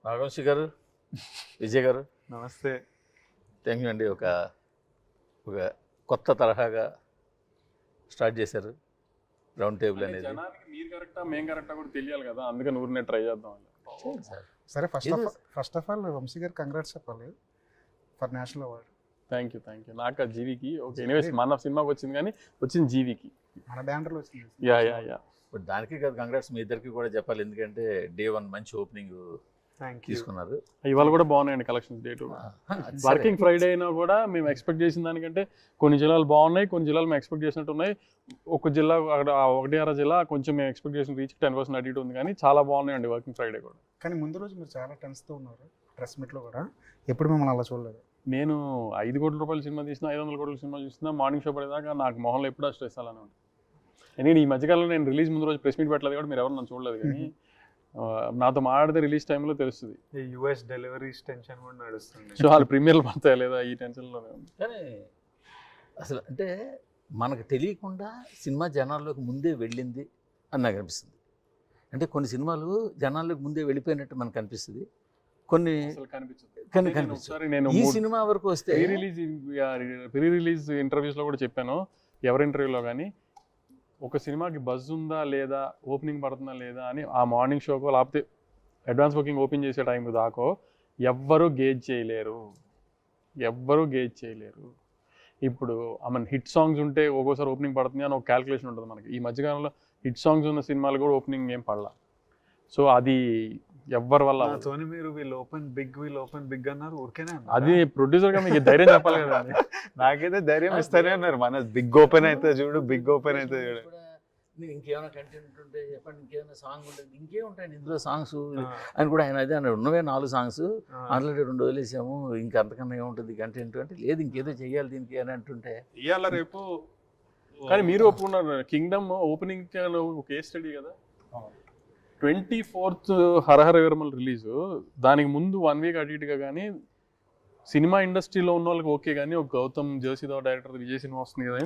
నాగవంశి గారు, విజయ్ గారు, నమస్తే. థ్యాంక్ యూ అండి. ఒక ఒక కొత్త తరహాగా స్టార్ట్ చేశారు రౌండ్ టేబుల్ అనేది. జనానికి మీరు కరెక్టా మేము కరెక్టా కూడా తెలియాలి కదా, అందుకని ఊరినే ట్రై చేద్దాం. సరే, ఫస్ట్ ఆఫ్ ఆల్ వంశీ గారు కంగ్రాట్స్ చెప్పాలి for national award. Thank you. నాకు జీవికి ఓకే. ఎనీవేస్ మన సినిమాకి వచ్చింది కానీ వచ్చింది జీవికి, మన బ్యానర్లో వచ్చింది. Yeah yeah yeah. బట్ దానికి కాదు, కంగ్రాట్స్ మీ ఇద్దరికి కూడా చెప్పాలి, ఎందుకంటే డే 1 మంచి ఓపెనింగ్ తీసుకున్నారు. ఇవాళ కూడా బాగున్నాయండి కలెక్షన్స్. డే 2 వర్కింగ్ ఫ్రైడే అయినా కూడా మేము ఎక్స్పెక్ట్ చేసిన దానికంటే కొన్ని జిల్లాలు బాగున్నాయి, కొన్ని జిల్లాలు మేము ఎక్స్పెక్ట్ చేసినట్టు ఉన్నాయి. ఒక జిల్లా అక్కడ 1-6 జిల్లా కొంచెం మేము ఎక్స్పెక్ట్ చేసిన రీచ్ 10% అటు ఇటు ఉంది, కానీ చాలా బాగున్నాయండి వర్కింగ్ ఫ్రైడే కూడా. కానీ ముందు రోజు మీరు చాలా టెన్స్తో ఉన్నారు ప్రెస్ మీట్లో కూడా, ఎప్పుడు మిమ్మల్ని అలా చూడలేదు. నేను 5 కోట్ల రూపాయల సినిమా తీసినా, 500 కోట్ల సినిమా చూసినా, మార్నింగ్ షో పడేదాకా నాకు మొహంలో ఎప్పుడూ స్ట్రెస్ అలానే ఉంటుంది. ఎందుకంటే ఈ మధ్యకాలంలో నేను రిలీజ్ ముందు రోజు ప్రెస్ మీట్ పెట్టలేదు కూడా, మీరు ఎవరు నన్ను చూడలేదు, కానీ నాతో మాట్లాడితే రిలీజ్ టైంలో తెలుస్తుంది. యూఎస్ డెలివరీస్ టెన్షన్ కూడా నడుస్తుంది. సో వాళ్ళు ప్రీమియర్లు పడతాయా లేదా ఈ టెన్షన్లోనే ఉంది. కానీ అసలు అంటే మనకు తెలియకుండా సినిమా జనాల్లోకి ముందే వెళ్ళింది అని నాకు అనిపిస్తుంది. అంటే కొన్ని సినిమాలు జనాల్లోకి ముందే వెళ్ళిపోయినట్టు మనకు అనిపిస్తుంది, కొన్ని కనిపించదు. ఈ సినిమా వరకు వస్తే ప్రీ రిలీజ్ ఇంటర్వ్యూస్లో కూడా చెప్పాను, ఎవరి ఇంటర్వ్యూలో కానీ, ఒక సినిమాకి బజ్ ఉందా లేదా, ఓపెనింగ్ పడుతుందా లేదా అని ఆ మార్నింగ్ షోకో లేకపోతే అడ్వాన్స్ బుకింగ్ ఓపెన్ చేసే టైం దాకో ఎవ్వరూ గేజ్ చేయలేరు. ఇప్పుడు మన హిట్ సాంగ్స్ ఉంటే ఒక్కోసారి ఓపెనింగ్ పడుతుంది అని ఒక క్యాల్కులేషన్ ఉంటుంది మనకి. ఈ మధ్యకాలంలో హిట్ సాంగ్స్ ఉన్న సినిమాలు కూడా ఓపెనింగ్ ఏం పడలా. సో అది ఎవ్వరి వల్ల మీరు వీళ్ళు ఓపెన్ బిగ్ అన్నారు, ఊరికేనే అది ప్రొడ్యూసర్గా మీకు ధైర్యం చెప్పాలి కదా. నాకైతే ధైర్యం ఇస్తానే అన్నారు, మన బిగ్ ఓపెన్ అయితే చూడు, బిగ్ ఓపెన్ అయితే చూడు. ఇంకేమైనా కంటెంట్ ఉంటే చెప్పండి, ఇంకేమైనా సాంగ్ ఉంటుంది, ఇంకేముంటాయండి ఇందులో సాంగ్స్ అని కూడా ఆయన అదే అన్నాడు. ఉన్నవే 4 సాంగ్స్, ఆల్రెడీ 2 వదిలేసాము, ఇంకా అంతకన్నా ఏముంటుంది కంటెంట్ అంటే. లేదు ఇంకేదో చెయ్యాలి దీనికి అని అంటుంటే ఇవాళ రేపు. కానీ మీరు ఒప్పుకున్నారు, కింగ్డమ్ ఓపెనింగ్ కేస్ స్టడీ కదా. 24th హరహర విరమల రిలీజు, దానికి ముందు 1 వీక్ అటు ఇటుగా కానీ సినిమా ఇండస్ట్రీలో ఉన్న వాళ్ళకి ఓకే, కానీ ఒక గౌతమ్ జోషిదావ్ డైరెక్టర్ విజయ్ సినిమా వస్తుంది కదా,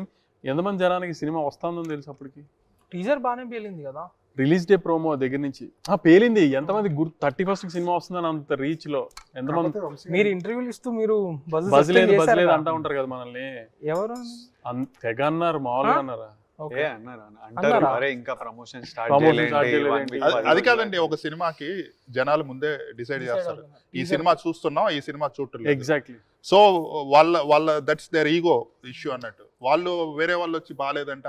ఎంతమంది జనానికి సినిమా వస్తుందని తెలుసు అప్పటికి. టీజర్ బాగానే పేలింది కదా రిలీజ్ డే ప్రోమో దగ్గర నుంచి. పేలింది. ఎంతమంది 31st సినిమా వస్తుందని అంత రీచ్ లో ఎంతమంది. మీరు ఇంటర్వ్యూలు ఇస్తూ మీరు బజ్ లేదు అంటా ఉంటారు కదా మనల్ని. ఎవరు తెగ అన్నారు, మామూలుగా అన్నారా? ఇంకా ప్రమోషన్ అది కాదండి, ఒక సినిమాకి జనాలు ముందే డిసైడ్ చేస్తారు, ఈ సినిమా చూస్తున్నాం, ఈ సినిమా చూడలేదు. ఎగ్జాక్ట్లీ. సో వాళ్ళ దట్స్ దేర్ ఈగో ఇష్యూ అన్నట్టు. వాళ్ళు వేరే వాళ్ళు వచ్చి బాగాలేదంట,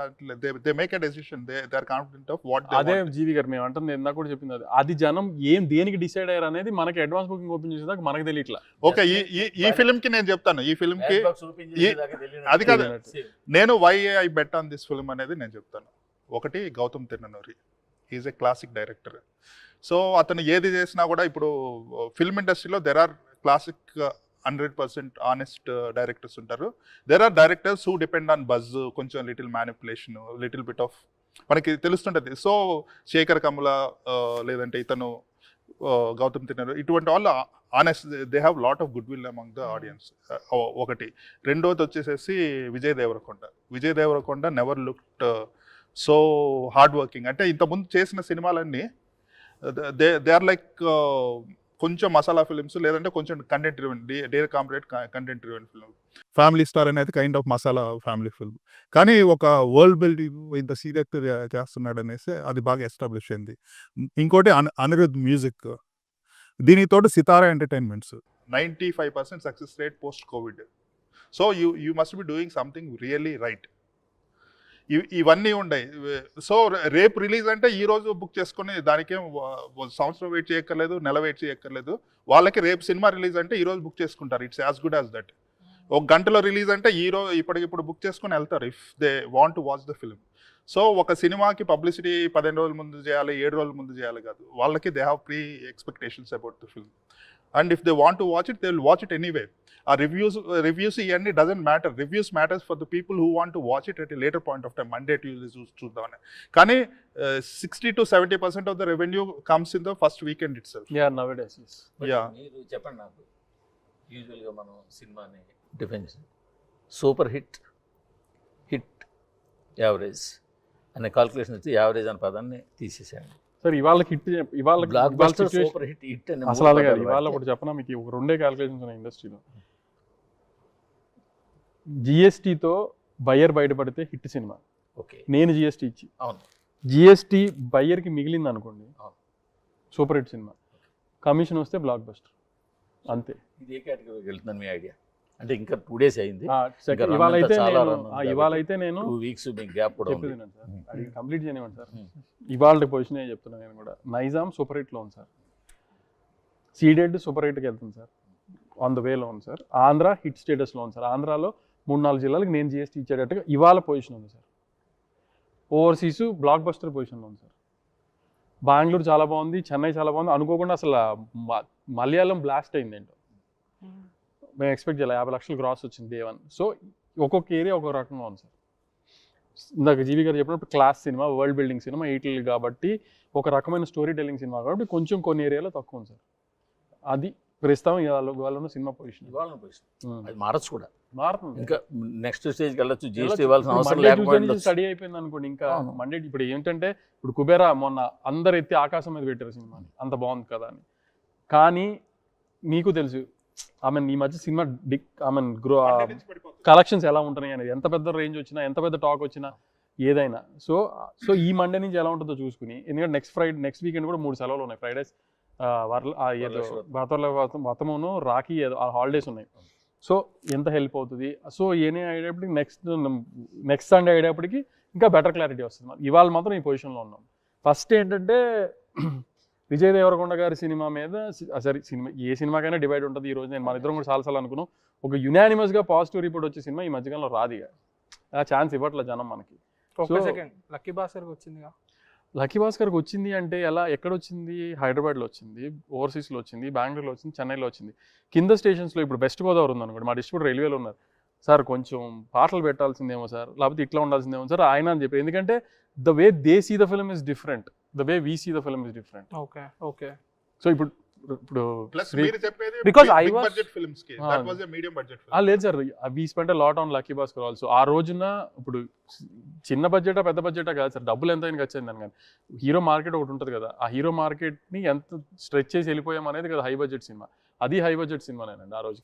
they make a decision, they are confident of what. అదే జీవి గారు మేము అంటుంది, ఇందాక కూడా చెప్పింది అది జనం దేనికి డిసైడ్ అయ్యారు అనేది మనకి అడ్వాన్స్ బుకింగ్ ఓపెన్ చేసేదాకా మనకు తెలియట్లా. ఓకే, ఈ ఫిల్మ్ కి నేను చెప్తాను, ఈ ఫిల్మ్ కి అది కాదు, నేను why I bet on this film అనేది నేను చెప్తాను. ఒకటి, Gautam Tinnanuri is a classic director. So అతను ఏది చేసినా కూడా, ఇప్పుడు ఫిల్మ్ ఇండస్ట్రీలో there are classic 100% honest directors ఉంటారు. There are directors who depend on buzz, కొంచెం little manipulation, little bit of మనకి తెలుస్తుంటుంది. సో శేఖర్ కమల లేదంటే ఇతను గౌతమ్ తిన్ననూరి, ఇటువంటి వాళ్ళు honest, they have lot of goodwill among the audience. ఒకటి. రెండోది వచ్చేసేసి Vijay Deverakonda never looked so hard working. అంటే ఇంతకుముందు చేసిన సినిమాలన్నీ దే ఆర్ లైక్ కొంచెం మసాలా ఫిల్మ్స్, లేదంటే కొంచెం కంటెంట్ డ్రివెన్, డేర్ కాంప్రేట్ content driven film. Family star అనేది kind of masala family film, కానీ ఒక వరల్డ్ బిల్డింగ్ ఇంత సీరియస్ చేస్తున్నాడు అనేసి అది బాగా ఎస్టాబ్లిష్ అయింది. ఇంకోటి అనిరుద్ మ్యూజిక్, దీనితో Sitara entertainments 95% success rate post covid. So you must be doing something really right. ఇవన్నీ ఉన్నాయి. సో రేపు రిలీజ్ అంటే ఈ రోజు బుక్ చేసుకుని దానికేం సంవత్సరం వెయిట్ చేయక్కర్లేదు, నెల వెయిట్ చేయక్కర్లేదు. వాళ్ళకి రేపు సినిమా రిలీజ్ అంటే ఈ రోజు బుక్ చేసుకుంటారు. It's as good as that. ఒక గంటలో రిలీజ్ అంటే ఈ రోజు ఇప్పటికిప్పుడు బుక్ చేసుకుని వెళ్తారు, if they want to watch the film. So ఒక సినిమాకి పబ్లిసిటీ 15 రోజుల ముందు చేయాలి, 7 రోజుల ముందు చేయాలి కాదు. వాళ్ళకి they have pre expectations about the film, and if they want to watch it, they will watch it anyway. ఆ రివ్యూస్ ఇవన్నీ doesn't matter. Reviews matters for the people who want to watch it at a later point of time, Monday Tuesday చూద్దామని. కానీ 60 to 70% of the revenue comes in the first weekend it self. మీరు చెప్పండి నాకు, యూజువల్గా మనం సినిమాని defence super hit, average అనే calculation వచ్చి యావరేజ్ అనే పదాన్ని తీసేసాను. సార్ ఇవాళ హిట్ ఇవాళ బ్లాక్ ఇవాళ buster situation- super hit hit అని అసలు అది కాదు. ఇవాళ ఒకటి చెప్పనా మీకు, ఒక రెండే క్యాలిక్యులేషన్స్ ఉన్నాయి ఇండస్ట్రీలో. జిఎస్టీతో బయ్యర్ బయటపడితే హిట్ సినిమా, ఓకే నేను జిఎస్టీ ఇచ్చి అవును జిఎస్టీ బయ్యర్కి మిగిలింది అనుకోండి అవును. సూపర్ హిట్ సినిమా, కమిషన్ వస్తే బ్లాక్ బస్టర్ అంతే. ఇది ఏ కేటగిరీకి వెళ్తుందని మీ ఐడియా? అంటే ఇంకా 2 days అయింది, ఇంకా ఇవాళ అయితే చాలా నేను run ఉంది ఇవాళ అయితే నేను 2 weeks మీకు గ్యాప్ కూడా ఉంది. చెప్పేది సార్, అది కంప్లీట్ చేయనివ్వండి సార్. ఇవాళ పొజిషన్ చెప్తున్నాను నేను కూడా. నైజాం సూపర్ హిట్లో ఉంది సార్, సీడెడ్ సూపర్ హిట్కి వెళ్తుంది సార్, ఆన్ ద వేలో ఉంది సార్. ఆంధ్ర హిట్ స్టేటస్లో ఉంది సార్. ఆంధ్రాలో 3-4 జిల్లాలకు నేను జిఎస్టీ ఇచ్చేటట్టుగా ఇవాళ పొజిషన్ ఉంది సార్. ఓవర్సీస్ బ్లాక్ బస్టర్ పొజిషన్లో ఉంది సార్. బెంగళూరు చాలా బాగుంది, చెన్నై చాలా బాగుంది. అనుకోకుండా అసలు మలయాళం బ్లాస్ట్ అయింది ఏంటో, మేము ఎక్స్పెక్ట్ చేయాలి. 50 లక్షలు గ్రాస్ వచ్చింది డే 1. సో ఒక్కొక్క ఏరియా ఒక్కొక్క రకంగా ఉంది సార్. ఇందాక జీవి గారు చెప్పినప్పుడు class cinema, world building cinema, ఈటిల్ కాబట్టి ఒక రకమైన స్టోరీ టెల్లింగ్ సినిమా కాబట్టి కొంచెం కొన్ని ఏరియాలో తక్కువ ఉంది సార్. అది ప్రస్తుతం ఇవాళ ఉన్న సినిమా పొజిషన్. ఇవాళ పొజిషన్ అది మారచ్చు కూడా, మారుతుంది. ఇంకా నెక్స్ట్ స్టేజ్కి వెళ్ళొచ్చు. జిఎస్టీ ఇవ్వాల్సిన అవసరం లేకపోయింది. స్టడీ అయిపోయింది అనుకోండి. ఇంకా అవును. మండే ఇప్పుడు ఏంటంటే ఇప్పుడు కుబేరా మొన్న అందరు ఎత్తి ఆకాశం మీద పెట్టారు సినిమాని, అంత బాగుంది కదా అని. కానీ మీకు తెలుసు ఈ మధ్య సినిమా కలెక్షన్స్ ఎలా ఉంటున్నాయి అనేది, ఎంత పెద్ద రేంజ్ వచ్చినా, ఎంత పెద్ద టాక్ వచ్చినా, ఏదైనా. సో ఈ మండే నుంచి ఎలా ఉంటుందో చూసుకుని, ఎందుకంటే నెక్స్ట్ వీకెండ్ కూడా 3 సెలవులు ఉన్నాయి. ఫ్రైడేస్ ఏదో వ్రతమును రాఖీ ఏదో ఆ హాలిడేస్ ఉన్నాయి. సో ఎంత హెల్ప్ అవుతుంది. సో ఏనే అయ్యేటప్పటికి నెక్స్ట్ సండే అయ్యేటప్పటికి ఇంకా బెటర్ క్లారిటీ వస్తుంది. ఇవాళ మాత్రం ఈ పొజిషన్లో ఉన్నాం. ఫస్ట్ ఏంటంటే విజయ్ దేవరకొండ గారి సినిమా మీద సరే, సినిమా ఏ సినిమాకైనా డివైడ్ ఉంటుంది. ఈ రోజు నేను మన ఇద్దరం కూడా చాలాసార్లు అనుకున్నాం, ఒక యునానిమస్గా పాజిటివ్ రిపోర్ట్ వచ్చే సినిమా ఈ మధ్యకాలంలో రాదిగా, ఆ ఛాన్స్ ఇవ్వట్లేదు జనం మనకి. సెకండ్ లక్కీ భాస్కర్కి వచ్చిందిగా. లక్కీ భాస్కర్కి వచ్చింది అంటే ఎక్కడ వచ్చింది? హైదరాబాద్లో వచ్చింది, ఓవర్సీస్లో వచ్చింది, బెంగళూరులో వచ్చింది, చెన్నైలో వచ్చింది. కింద స్టేషన్స్లో ఇప్పుడు వెస్ట్ గోదావరి ఉందనుకోండి, మా డిస్ట్రిబ్యూటర్ రైల్వేలో ఉన్నారు. సార్ కొంచెం పాటలు పెట్టాల్సిందేమో సార్, లేకపోతే ఇట్లా ఉండాల్సిందేమో సార్ ఆయన అని చెప్పి. ఎందుకంటే the way they see the film is different, the way we see the film is different. Okay okay. So ఇప్పుడు ప్లస్ మీరు చెప్పేది Because I big was- budget films కి, that was a medium budget film. లేదు sir, we spend lot on lucky Bhaskar also. ఆ రోజున ఇప్పుడు చిన్న బడ్జెటా పెద్ద బడ్జెటా కాదు సార్, డబ్బులు ఎంత అయినా ఖర్చు అయిందని. కానీ హీరో మార్కెట్ ఒకటి ఉంటుంది కదా, ఆ హీరో మార్కెట్ని ఎంత స్ట్రెచ్ చేసి వెళ్ళిపోయాం అనేది కదా హై బడ్జెట్ సినిమా. అది హై బడ్జెట్ సినిమానేనండి ఆ రోజు.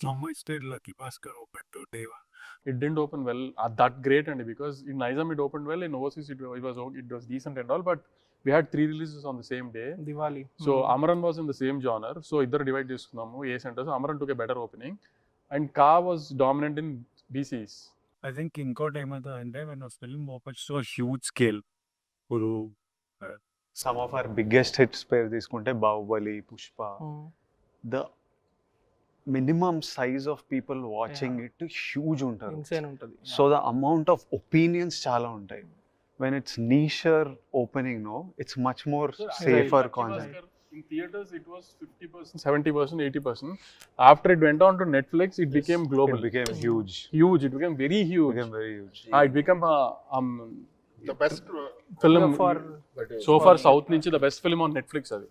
It didn't open well that great and because in Nizam it opened well, in overseas it was decent and all, but we had 3 releases on the same day. Diwali. So Amaran was in the same genre, so iddaru divide చేసుకున్నాము ఏ centres. Amaran took a better opening and Ka was dominant in BCs. I think ఇంకోటి ఏమంటే when a film opens to a huge scale, ఇప్పుడు some of our biggest hits పేరు తీసుకుంటే Baahubali, Pushpa, the minimum size of people watching it huge ఉంటారు. Insane ఉంటుంది. So the amount of opinions చాలా ఉంటాయి. When it's niche opening no, it's much more safer concept. In theaters it was 50%, 70%, 80%. After it went on to Netflix, it became global. It became huge. It became very huge. It became The best film for so far south నుంచి the best film on Netflix అది.